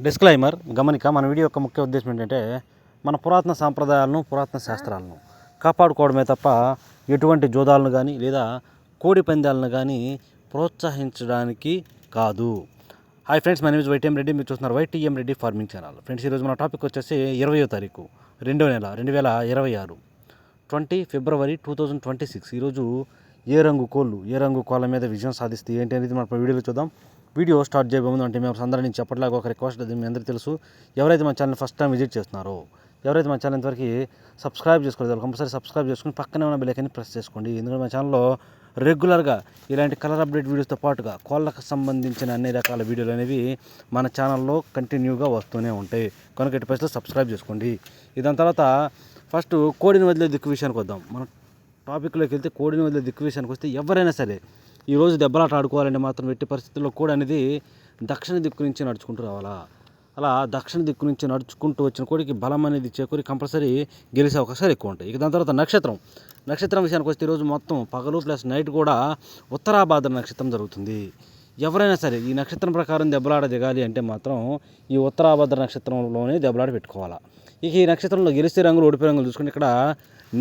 Disclaimer గమనిక. మన video యొక్క ముఖ్య ఉద్దేశం ఏంటంటే మన పురాతన సాంప్రదాయాలను, పురాతన శాస్త్రాలను కాపాడుకోవడమే తప్ప ఎటువంటి జోదాలను కానీ లేదా కోడి పందాలను కానీ ప్రోత్సహించడానికి కాదు. Hi friends, my name is YTM Reddy. మీరు చూస్తున్నారు YTM Reddy farming channel. Friends, ఈరోజు మన టాపిక్ వచ్చేసి 20వ తారీఖు 2వ నెల 2026 20 ఫిబ్రవరి 2026. ఈరోజు ఏ రంగు కోళ్ళ మీద విజయం సాధిస్తే ఏంటి అనేది మన వీడియోలో చూద్దాం. వీడియో స్టార్ట్ చేయబోతుంది అంటే మేము అందరి నుంచి ఎప్పటిలాగా ఒక రిక్వెస్ట్, అది మీ అందరికీ తెలుసు. ఎవరైతే మన ఛానల్ ఫస్ట్ టైం విజిట్ చేస్తున్నారో, ఎవరైతే మన ఛానల్ ఇంతవరకు సబ్స్క్రైబ్ చేసుకోలేదు, కంపల్సరీ సబ్స్క్రైబ్ చేసుకుని పక్కనే ఉన్న బెల్ ఐకాన్ని ప్రెస్ చేసుకోండి. ఎందుకంటే మన ఛానల్లో రెగ్యులర్గా ఇలాంటి కలర్ అప్డేట్ వీడియోస్తో పాటుగా కోళ్ళకు సంబంధించిన అన్ని రకాల వీడియోలు అనేవి మన ఛానల్లో కంటిన్యూగా వస్తూనే ఉంటాయి. కనుక ఎట్టి పరిస్థితుల్లో సబ్స్క్రైబ్ చేసుకోండి. దాని తర్వాత ఫస్ట్ కోడిని వదిలే దిక్కు విషయానికి వద్దాం. మన టాపిక్లోకి వెళ్తే కోడిని వదిలే దిక్కు విషయానికి వస్తే ఎవరైనా సరే ఈరోజు దెబ్బలాట ఆడుకోవాలంటే మాత్రం ఎట్టి పరిస్థితుల్లో కోడి అనేది దక్షిణ దిక్కు నుంచి నడుచుకుంటూ రావాలా. అలా దక్షిణ దిక్కు నుంచి నడుచుకుంటూ వచ్చిన కోడికి బలం అనేది చేకూరి కంపల్సరీ గెలిచే అవకాశాలు ఎక్కువ ఉంటాయి. దాని తర్వాత నక్షత్రం విషయానికి వస్తే ఈరోజు మొత్తం పగలు ప్లస్ నైట్ కూడా ఉత్తరాభాద్ర నక్షత్రం జరుగుతుంది. ఎవరైనా సరే ఈ నక్షత్రం ప్రకారం దెబ్బలాట దిగాలి అంటే మాత్రం ఈ ఉత్తరాభాద్ర నక్షత్రంలోనే దెబ్బలాట పెట్టుకోవాలా. ఈ నక్షత్రంలో గెలిస్తే రంగులు, ఓడిపోయే రంగులు చూసుకుంటే ఇక్కడ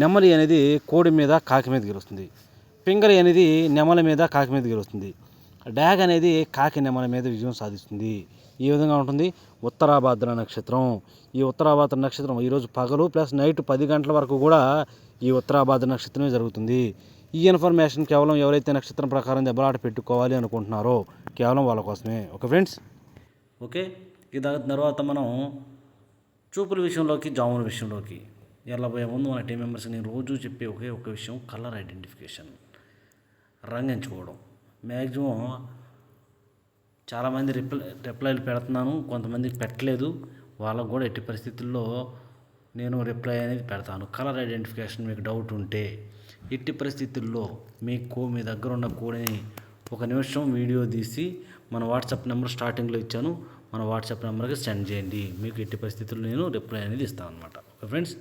నెమలి అనేది కోడి మీద, కాకి మీద గెలుస్తుంది. పింగళి అనేది నెమల మీద, కాకి మీద గెలుస్తుంది. డ్యాగ్ అనేది కాకి, నెమల మీద విజయం సాధిస్తుంది. ఈ విధంగా ఉంటుంది ఉత్తరాభాద్ర నక్షత్రం. ఈ ఉత్తరాభాద్ర నక్షత్రం ఈరోజు పగలు ప్లస్ నైట్ 10 గంటల వరకు కూడా ఈ ఉత్తరాభాద్ర నక్షత్రమే జరుగుతుంది. ఈ ఇన్ఫర్మేషన్ కేవలం ఎవరైతే నక్షత్రం ప్రకారం దెబ్బలాట పెట్టుకోవాలి అనుకుంటున్నారో కేవలం వాళ్ళ కోసమే. Okay friends, okay. దాని తర్వాత మనం చూపుల విషయంలోకి, జాముల విషయంలోకి వెళ్ళబోయే ముందు మన టీం మెంబర్స్ నేను రోజు చెప్పే ఒక విషయం, కలర్ ఐడెంటిఫికేషన్, రంగు ఎంచుకోవడం. మ్యాక్సిమం చాలామంది రిప్లైలు పెడుతున్నాను, కొంతమందికి పెట్టలేదు. వాళ్ళకు కూడా ఎట్టి పరిస్థితుల్లో నేను రిప్లై అనేది పెడతాను. కలర్ ఐడెంటిఫికేషన్ మీకు డౌట్ ఉంటే ఎట్టి పరిస్థితుల్లో మీ దగ్గర ఉన్న కోడిని ఒక నిమిషం వీడియో తీసి మన వాట్సాప్ నెంబర్ స్టార్టింగ్లో ఇచ్చాను, మన వాట్సాప్ నెంబర్కి సెండ్ చేయండి. మీకు ఎట్టి పరిస్థితుల్లో నేను రిప్లై అనేది ఇస్తాను అనమాట. Okay friends,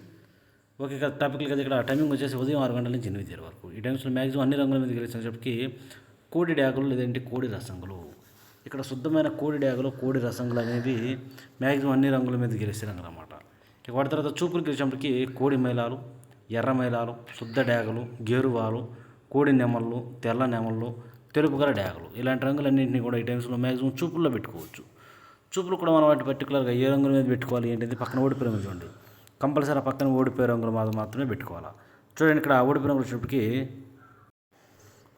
okay. టాపిక్లు కదా. ఇక్కడ టైమింగ్ వచ్చేసి ఉదయం 6 గంటల నుంచి 8 వరకు. ఈ టైమ్స్లో మ్యాక్సిమం అన్ని రంగుల మీద గెలిచినప్పటికీ కోడి డ్యాగులు లేదంటే కోడి రసంగులు, ఇక్కడ శుద్ధమైన కోడి డ్యాగులు, కోడి రసంగులు అనేవి మ్యాక్సిమం అన్ని రంగుల మీద గెలిచే రంగులు అనమాట. ఇక వాటి తర్వాత చూపులు గెలిచినప్పటికీ కోడి మైలాలు, ఎర్ర మైలాలు, శుద్ధ డ్యాగులు, గేరువాలు, కోడి నెమళ్ళు, తెల్ల నెమళ్ళు, తెలుపు గల డ్యాగులు, ఇలాంటి రంగులన్నింటినీ కూడా ఈ టైమ్స్లో మ్యాక్సిమం చూపుల్లో పెట్టుకోవచ్చు. చూపులు కూడా మనం వాటి పర్టికులర్గా ఏ రంగుల మీద పెట్టుకోవాలి ఏంటంటే పక్కన ఓడిపోయిన రంగులు చూడండి, కంపల్సరీ పక్కన ఓడిపోయే రంగులు మాత్రమే పెట్టుకోవాలా. చూడండి, ఇక్కడ ఓడిపోయిన రంగులు వచ్చేటప్పటికి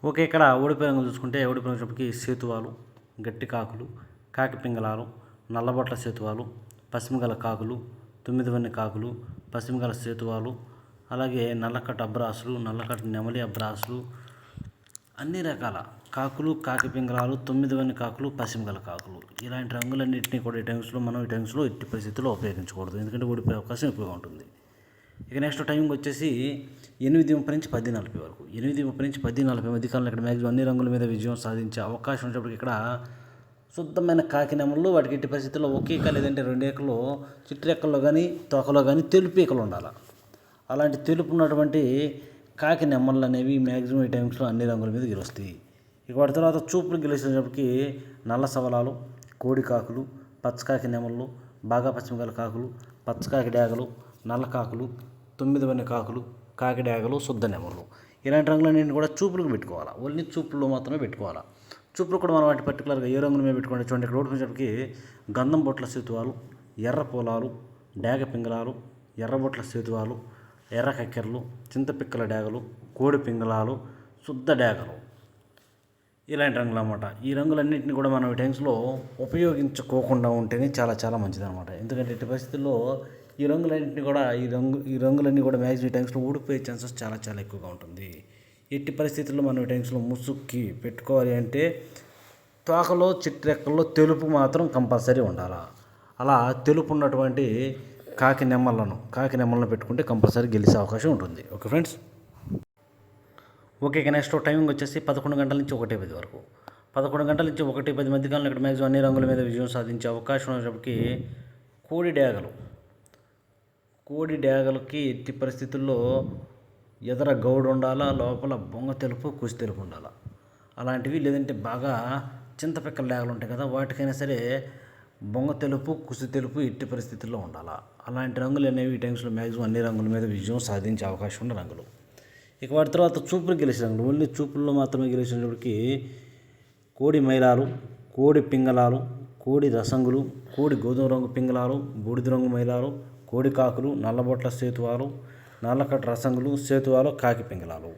ఓకే. ఇక్కడ ఓడిపోయే రంగులు చూసుకుంటే ఓడిపోయిన వచ్చేటప్పటికి సేతువాలు, గట్టి కాకులు, కాకి పింగళాలు, నల్లబొట్ల సేతువాలు, పసిమిగల కాకులు, 9 వన్నె కాకులు, పసిమిగల సేతువాలు, అలాగే నల్లకట్ట అబ్రాసులు, నల్లకట్ట నెమలి అబ్రాసులు, అన్ని రకాల కాకులు, కాకి పింగళాలు, 9 వన్నె కాకులు, పసిమిగల కాకులు, ఇలాంటి రంగులన్నింటినీ కూడా ఈ టైమ్స్లో ఎట్టి పరిస్థితుల్లో ఉపయోగించకూడదు, ఎందుకంటే ఓడిపోయే అవకాశం ఎక్కువగా ఉంటుంది. ఇక నెక్స్ట్ టైమింగ్ వచ్చేసి 8:30 నుంచి 10:40 వరకు. 8:30 నుంచి 10:40 మధ్య కాలంలో ఇక్కడ మ్యాక్సిమం అన్ని రంగుల మీద విజయం సాధించే అవకాశం ఉన్నప్పటికీ ఇక్కడ శుద్ధమైన కాకి నెమళ్ళు, వాటికి ఎట్టి పరిస్థితుల్లో ఒక ఈక లేదంటే 2 ఈకలు, చిట్రెక్కల్లో కానీ తోకలో కానీ తెలుపు ఈకలు ఉండాలి. అలాంటి తెలుపు ఉన్నటువంటి కాకి నెమళ్ళు అనేవి మ్యాక్సిమం ఈ టైమ్స్లో అన్ని రంగుల మీద గెలుస్తాయి. ఇక వాటి తర్వాత చూపులు గెలిచేటప్పటికి నల్ల సవలాలు, కోడి కాకులు, పచ్చకాకి నెమళ్ళు, బాగా పచ్చిమిగల కాకులు, పచ్చకాకి డ్యాగలు, నల్ల కాకులు, 9 వన్నె కాకులు, కాకి డ్యాగలు, శుద్ధ నెమళ్ళు, ఇలాంటి రంగులన్నింటినీ కూడా చూపులకు పెట్టుకోవాలా. ఓన్లీ చూపుల్లో మాత్రమే పెట్టుకోవాలా. చూపులు కూడా మనం వాటి పర్టికులర్గా ఏ రంగుల మీద పెట్టుకోండి. చూడండి, ఇక్కడ ఓడిపోయేటప్పటికి గంధం బొట్ల సేతువాలు, ఎర్ర పొలాలు, డ్యాగ పింగళాలు, ఎర్ర బొట్ల సేతువాలు, ఎర్ర కక్కెరలు, చింతపిక్కల డ్యాగలు, కోడి పింగళాలు, శుద్ధ డ్యాగలు, ఇలాంటి రంగులు అన్నమాట. ఈ రంగులన్నింటినీ కూడా మనం ఈ టైమ్స్లో ఉపయోగించుకోకుండా ఉంటేనే చాలా చాలా మంచిది అనమాట. ఎందుకంటే ఇట్టి పరిస్థితుల్లో ఈ రంగులన్నింటినీ కూడా ఈ రంగులన్నీ కూడా మ్యాక్సిమం ఈ టైమ్స్లో ఊడిపోయే ఛాన్సెస్ చాలా చాలా ఎక్కువగా ఉంటుంది. ఎట్టి పరిస్థితుల్లో మనం ఈ టైమ్స్లో ముసుక్కి పెట్టుకోవాలి అంటే తోకలో, చిట్రెక్కల్లో తెలుపు మాత్రం కంపల్సరీ ఉండాలి. అలా తెలుపు ఉన్నటువంటి కాకి నెమ్మలను పెట్టుకుంటే కంపల్సరీ గెలిచే అవకాశం ఉంటుంది. Okay friends, okay. Next timing వచ్చేసి 11 గంటల నుంచి 1:10 వరకు. 11 గంటల నుంచి 1:10 మధ్య కాలంలో ఇక్కడ మ్యాక్సిమం అన్ని రంగుల మీద విజయం సాధించే అవకాశం ఉన్నప్పటికీ కోడి డ్యాగలకి ఎట్టి పరిస్థితుల్లో ఎదర గౌడు ఉండాలా, లోపల బొంగ తెలుపు, కుసి తెలుపు ఉండాలా. అలాంటివి లేదంటే బాగా చింతపిక్కల డ్యాగలు ఉంటాయి కదా, వాటికైనా సరే బొంగ తెలుపు, కుసి తెలుపు ఎట్టి పరిస్థితుల్లో ఉండాలా. అలాంటి రంగులు అనేవి ఈ టైమ్స్లో మ్యాక్సిమం అన్ని రంగుల మీద విజయం సాధించే అవకాశం ఉన్న రంగులు. ఇక వాటి తర్వాత చూపులు గెలిచిన రంగులు, ఓన్లీ చూపుల్లో మాత్రమే గెలిచినప్పటికీ కోడి మైలాలు, కోడి పింగళాలు, కోడి రసంగులు, కోడి గోధుమ రంగు పింగళాలు, బూడిద రంగు మైలాలు, కోడి కాకులు, నల్లబొట్ల సేతువాలు, నల్లకట్ట రసంగులు, సేతువాలు, కాకి పింగళాలు.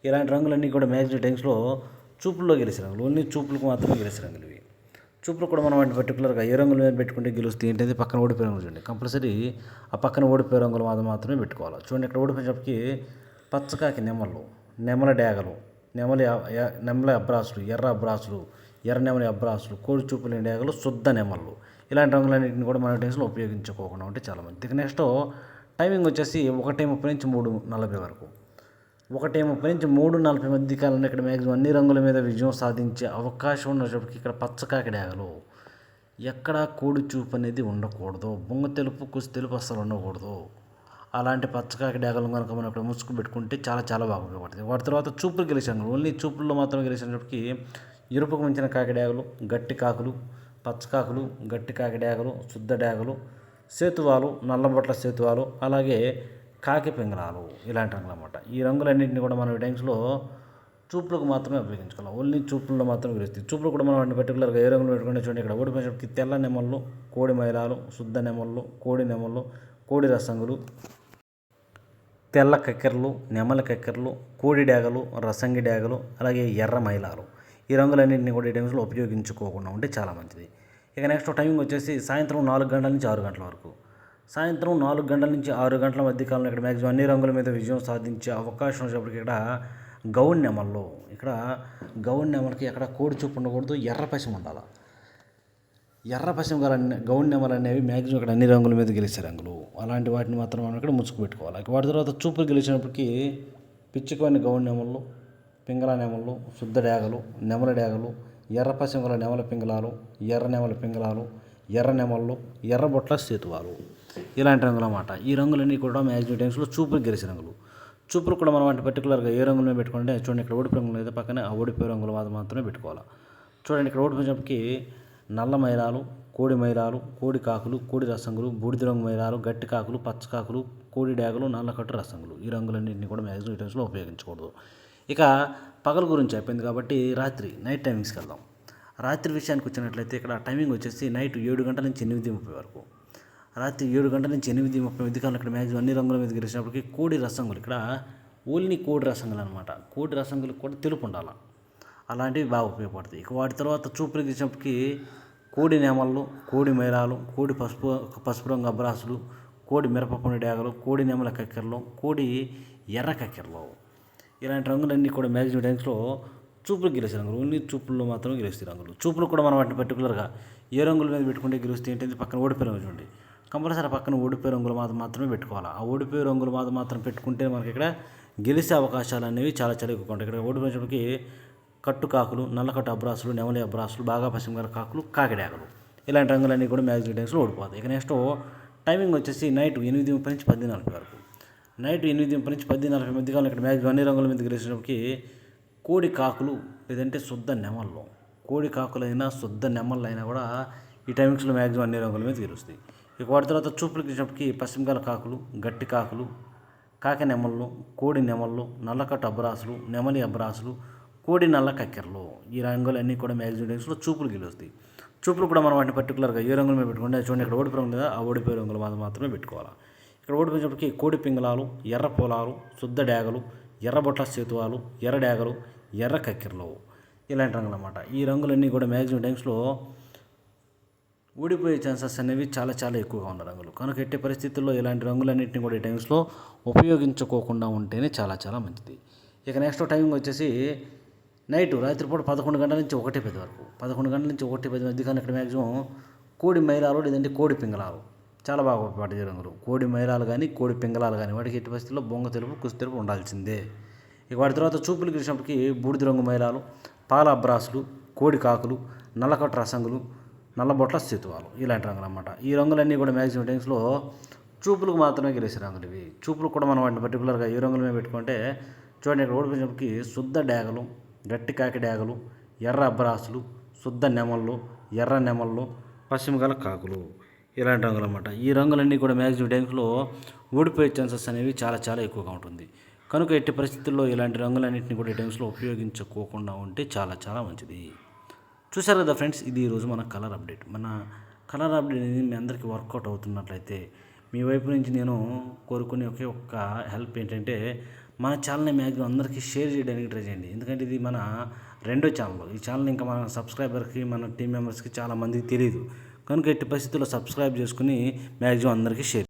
ఇలాంటి రంగులన్నీ కూడా మ్యాక్సిమం టైమ్స్లో చూపుల్లో గెలిచిన రంగులు, ఓన్లీ చూపులకు మాత్రమే గెలిచిన రంగులు ఇవి. చూపులు కూడా మనం వాటిని పర్టికులర్గా ఏ రంగుల మీద పెట్టుకుంటే గెలుస్తుంది ఏంటంటే పక్కన ఓడిపోయే రంగులు చూడండి, కంపల్సరీ ఆ పక్కన ఓడిపోయే రంగులు మాత్రమే పెట్టుకోవాలి. చూడండి, ఇక్కడ ఓడిపోయేటప్పటికి పచ్చకాకి నెమళ్ళు, నెమల డేగలు, నెమల అబ్రాసులు, ఎర్ర అబ్రాసులు, ఎర్ర నెమలి అబ్రాసులు, కోడి చూపుల డేగలు, శుద్ధ నెమళ్ళు. ఇలాంటి రంగులన్నింటిని కూడా మన టైమ్స్లో ఉపయోగించుకోకుండా ఉంటే చాలా మంది. ఇక నెక్స్ట్ టైమింగ్ వచ్చేసి 1:30 నుంచి 3:40 వరకు. 1:30 నుంచి 3:40 మధ్య కాలంలో ఇక్కడ మ్యాక్సిమం అన్ని రంగుల మీద విజయం సాధించే అవకాశం ఉన్నప్పటికీ ఇక్కడ పచ్చకాకి డేగలు, ఎక్కడ కోడి చూపు అనేది ఉండకూడదు. బొంగ తెలుపు, కుసి తెలుపు అస్సలు ఉండకూడదు. అలాంటి పచ్చకాకి డేగలు కనుక మనం ఇక్కడ ముసుగు పెట్టుకుంటే చాలా బాగా ఉపయోగపడుతుంది. వాటి తర్వాత చూపులు గెలిచాను, ఓన్లీ చూపుల్లో మాత్రమే గెలిచినప్పటికీ ఎరుపుకు మించిన కాకి డేగలు, గట్టి కాకులు, పచ్చకాకులు, గట్టి కాకి డేగలు, శుద్ధ డేగలు, సేతువాలు, నల్లబొట్ల సేతువాలు, అలాగే కాకి పింగళాలు. ఇలాంటి రంగులు అన్నమాట. ఈ రంగులన్నింటినీ కూడా మనం ఈ టైమ్స్లో చూపులకు మాత్రమే ఉపయోగించుకోవాలి, ఓన్లీ చూపుల్లో మాత్రమే గెలుస్తుంది. చూపులు కూడా మనం వాటిని పర్టికులర్గా ఏ రంగులు పెట్టుకుంటే చూడండి, ఇక్కడ ఓడిపోయేటప్పటికి తెల్ల నెమళ్ళు, కోడి మైలాలు, శుద్ధ నెమళ్ళు, కోడి నెమళ్ళు, కోడి రసంగులు, తెల్ల కక్కెరలు, నెమల కక్కెరలు, కోడి డేగలు, రసంగి డేగలు, అలాగే ఎర్ర మైలాలు. ఈ రంగులన్నింటినీ కూడా ఈ టైమ్స్లో ఉపయోగించుకోకుండా ఉంటే చాలా మంచిది. ఇక నెక్స్ట్ టైమింగ్ వచ్చేసి సాయంత్రం 4 గంటల నుంచి 6 గంటల వరకు. సాయంత్రం 4 గంటల నుంచి 6 గంటల మధ్య కాలంలో ఇక్కడ మ్యాక్సిమం అన్ని రంగుల మీద విజయం సాధించే అవకాశం వచ్చేప్పటికి ఇక్కడ గౌన్ నెమళ్ళు, ఇక్కడ గౌన్ నెమలకి ఎక్కడ కోడి చూపు ఉండకూడదు, ఎర్ర పశ్చిమ ఉండాలి. ఎర్ర పశ్చిమ గల గౌన్ నెమలు అనేవి మ్యాక్సిమం ఇక్కడ అన్ని రంగుల మీద గెలిచే రంగులు. అలాంటి వాటిని మాత్రం మనం ఇక్కడ ముసుగు పెట్టుకోవాలి. వాటి తర్వాత చూపులు గెలిచినప్పటికీ పిచ్చుకొని గౌన్ నెమళ్ళు, పింగళ నెమళ్ళు, శుద్ధ డేగలు, నెమల డేగలు, ఎర్ర పశ్చిమ గల నెమల పింగళాలు, ఎర్ర నెమల పింగళాలు, ఎర్ర నెమళ్ళు, ఎర్ర బొట్ల సేతువాలు. ఇలాంటి రంగులు అన్నమాట. ఈ రంగులన్నీ కూడా మ్యాక్సిమం టైమ్స్లో చూపులు గెలిచిన రంగులు. చూపులు కూడా మనం వాటి పర్టికులర్గా ఏ రంగుల మీద పెట్టుకుంటే చూడండి, ఇక్కడ ఓడిపోయే రంగులు అయితే పక్కనే ఆ ఓడిపోయే రంగులు మాత్రమే పెట్టుకోవాలి. చూడండి, ఇక్కడ ఓడిపోయేటప్పటికి నల్ల మైలాలు, కోడి మైలాలు, కోడి కాకులు, కోడి రసంగులు, బూడిద రంగు మైలాలు, గట్టి కాకులు, పచ్చకాకులు, కోడి డేగలు, నల్లకట్టు రసంగులు. ఈ రంగులన్నింటినీ కూడా మ్యాక్సిమం టైమ్స్లో ఉపయోగించకూడదు. ఇక పగల గురించి అయిపోయింది కాబట్టి నైట్ టైమింగ్స్కి వెళ్దాం. రాత్రి విషయానికి వచ్చినట్లయితే ఇక్కడ టైమింగ్ వచ్చేసి నైట్ 7 గంటల నుంచి 8:30 వరకు. రాత్రి 7 గంటల నుంచి 8:30 మధ్య కాలంలో ఇక్కడ మ్యాక్సిమం అన్ని రంగుల మీద గెలిచినప్పటికీ కోడి రసంగులు, ఇక్కడ ఓన్లీ కోడి రసంగులు అనమాట. కోడి రసంగులకు కూడా తెలుపు ఉండాలి, అలాంటివి బాగా ఉపయోగపడతాయి. ఇక వాటి తర్వాత చూపులు గెలిచినప్పటికీ కోడి నెమళ్ళు, కోడి మైలాలు, కోడి పసుపు రంగు అబ్రాసులు, కోడి మిరపపొని డేగలు, కోడి నెమల కక్కెరలు, కోడి ఎర్ర కక్కెరలు. ఇలాంటి రంగులన్నీ కూడా మ్యాక్సిమం టైమ్స్లో చూపులు గెలిచే రంగులు, ఓన్లీ చూపుల్లో మాత్రమే గెలుస్తాయి రంగులు. చూపులు కూడా మనం వాటిని పర్టికులర్గా ఏ రంగుల మీద పెట్టుకుంటే గెలుస్తాయి ఏంటంటే పక్కన ఓడిపోయే రంగులు చూడండి, కంపల్సరీ పక్కన ఓడిపోయే రంగులు మాత్రమే పెట్టుకోవాలి. ఆ ఓడిపోయే రంగులు మాత్రం పెట్టుకుంటే మనకి ఇక్కడ గెలిచే అవకాశాలు అనేవి చాలా ఎక్కువ ఉంటాయి. ఇక్కడ ఓడిపోయేటప్పటికి కట్టు కాకులు, నల్లకట్టు అబ్రాసులు, నెమలి అబ్రాసులు, బాగా పశ్చిమ గల కాకులు, కాకిడాకులు. ఇలాంటి రంగులన్నీ కూడా మ్యాక్సిమం టైమ్స్లో ఓడిపోతాయి. ఇక నెక్స్ట్ టైమింగ్ వచ్చేసి నైట్ 8:30 నుంచి 10:40 వరకు. నైట్ 8:30 నుంచి 10:40 మధ్య కాలం ఇక్కడ మ్యాక్సిమం అన్ని రంగుల మీద గెలిచినప్పటికీ కోడి కాకులు లేదంటే శుద్ధ నెమళ్ళు, కోడి కాకులైనా శుద్ధ నెమళ్ళు అయినా కూడా ఈ టైమింగ్స్లో మ్యాక్సిమం అన్ని రంగుల మీద గెలుస్తాయి. ఇక వాటి తర్వాత చూపులకు ఇచ్చినప్పటికీ పశ్చిమ గల కాకులు, గట్టి కాకులు, కాకి నెమళ్ళు, కోడి నెమళ్ళు, నల్లకట్టు అబ్రాసులు, నెమలి అబ్రాసులు, కోడి నల్ల కక్కెరలు. ఈ రంగులన్నీ కూడా మ్యాక్సిమం టైమ్స్లో చూపులు గెలుస్తాయి. చూపులు కూడా మనం వాటిని పర్టికులర్గా ఏ రంగుల మీద పెట్టుకుంటే చూడండి, ఇక్కడ ఓడిపోయే రంగు లేదా ఆ ఓడిపోయే రంగులు మాత్రమే పెట్టుకోవాలి. ఇక్కడ ఓడిపోయినప్పటికీ కోడి పింగళాలు, ఎర్ర పొలాలు, శుద్ధ డేగలు, ఎర్ర బొట్ల సేతువాలు, ఎర్ర డేగలు, ఎర్ర కక్కెరలు. ఇలాంటి రంగులు అన్నమాట. ఈ రంగులన్నీ కూడా మ్యాక్సిమం టైమ్స్లో ఊడిపోయే ఛాన్సెస్ అనేవి చాలా ఎక్కువగా ఉన్న రంగులు. కనుక ఎట్టి పరిస్థితుల్లో ఇలాంటి రంగులన్నింటినీ కూడా ఈ టైమ్స్లో ఉపయోగించుకోకుండా ఉంటేనే చాలా మంచిది. ఇక నెక్స్ట్ టైమింగ్ వచ్చేసి నైట్ రాత్రిపూట 11 గంటల నుంచి 1:10 వరకు. 11 గంటల నుంచి 1:10 మధ్య కానీ ఇక్కడ మ్యాక్సిమం కోడి మైలాలు లేదంటే కోడి పింగళాలు చాలా బాగా ఉపయోగపడే రంగులు. కోడి మైలాలు కానీ కోడి పింగళాలు కానీ వాటికి ఎట్టి పరిస్థితుల్లో బొంగ తెలుపు, కుసి తెలుపు ఉండాల్సిందే. ఇక వాటి తర్వాత చూపులు గెలిచినప్పటికీ బూడిద రంగు మైలాలు, పాల అబ్రాసులు, కోడి కాకులు, నల్లకట్టు రసంగులు, నల్లబొట్ల సేతువాలు. ఇలాంటి రంగులు అన్నమాట. ఈ రంగులన్నీ కూడా మ్యాక్సిమం టైమ్స్లో చూపులకు మాత్రమే గెలిచే రంగులు ఇవి. చూపులు కూడా మనం వాటిని పర్టికులర్గా ఏ రంగుల మీద పెట్టుకుంటే చూడండి, ఇక్కడ ఓడిపోయినప్పటికీ శుద్ధ డేగలు, గట్టి కాకి డేగలు, ఎర్ర అబ్రాసులు, శుద్ధ నెమళ్ళు, ఎర్ర నెమళ్ళు, పశ్చిమ గల కాకులు ఇలాంటి రంగులు అన్నమాట. ఈ రంగులన్నీ కూడా మ్యాక్సిమం టైమ్స్లో ఓడిపోయే ఛాన్సెస్ అనేవి చాలా చాలా ఎక్కువగా ఉంటుంది. కనుక ఎట్టి పరిస్థితుల్లో ఇలాంటి రంగులన్నింటినీ కూడా ఈ టైమ్స్లో ఉపయోగించుకోకుండా ఉంటే చాలా చాలా మంచిది. చూసారు కదా ఫ్రెండ్స్, ఇది ఈరోజు మన కలర్ అప్డేట్. మన కలర్ అప్డేట్ అనేది మీ అందరికీ వర్కౌట్ అవుతున్నట్లయితే మీ వైపు నుంచి నేను కోరుకునే ఒకే ఒక్క హెల్ప్ ఏంటంటే మన ఛానల్ని మ్యాక్సిమం అందరికీ షేర్ చేయడానికి ట్రై చేయండి. ఎందుకంటే ఇది మన రెండో ఛానల్. ఈ ఛానల్ ఇంకా మన సబ్స్క్రైబర్కి మన టీం మెంబర్స్కి చాలామందికి తెలియదు. కనుక ఎట్టి పరిస్థితుల్లో సబ్స్క్రైబ్ చేసుకుని మ్యాక్సిమం అందరికీ షేర్